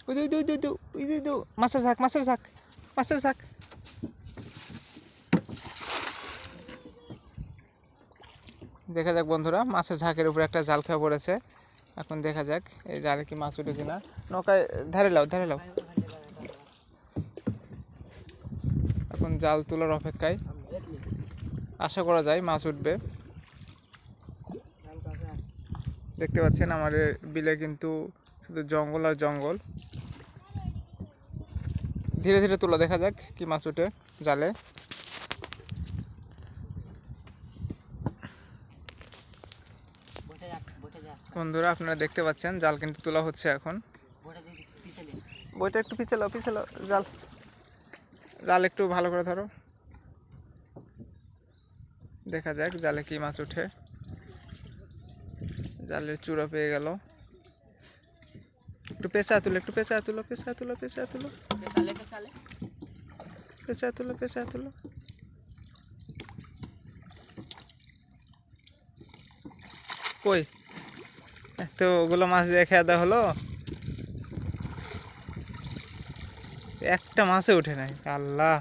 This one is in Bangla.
ওই দে ওই দে ওই দে ওই দে ওই দে মাছের ঝাঁক মাছের ঝাঁক মাছের ঝাঁক। দেখা যাক বন্ধুরা, মাছের ঝাঁকের উপরে একটা জাল খেয়া পড়েছে। এখন দেখা যাক এই জালে কি মাছ উঠে কিনা। নৌকায় ধারে লাও ধারে লাও। এখন জাল তোলার অপেক্ষায়, আশা করা যায় মাছ উঠবে। দেখতে পাচ্ছেন আমার বিলে কিন্তু শুধু জঙ্গল আর জঙ্গল। ধীরে ধীরে তোলা, দেখা যাক কি মাছ উঠে জালে। বন্ধুরা আপনারা দেখতে পাচ্ছেন জাল কিন্তু তোলা হচ্ছে এখন। বইটা একটু পিছালো পিছালো, জাল জাল একটু ভালো করে ধরো। দেখা যাক জালে কি মাছ ওঠে। জালের চূড়া পেয়ে গেল। একটু পেঁচা তুলো, একটু পেঁচা তুলো, পেঁচা তুলো, পেঁচা তুলো, পেঁচা তুলো, পেঁচা তুলো। কই তো ওগুলো মাছ দিয়ে খেয়ে দেওয়া হলো, একটা মাছে উঠে নাই। আল্লাহ।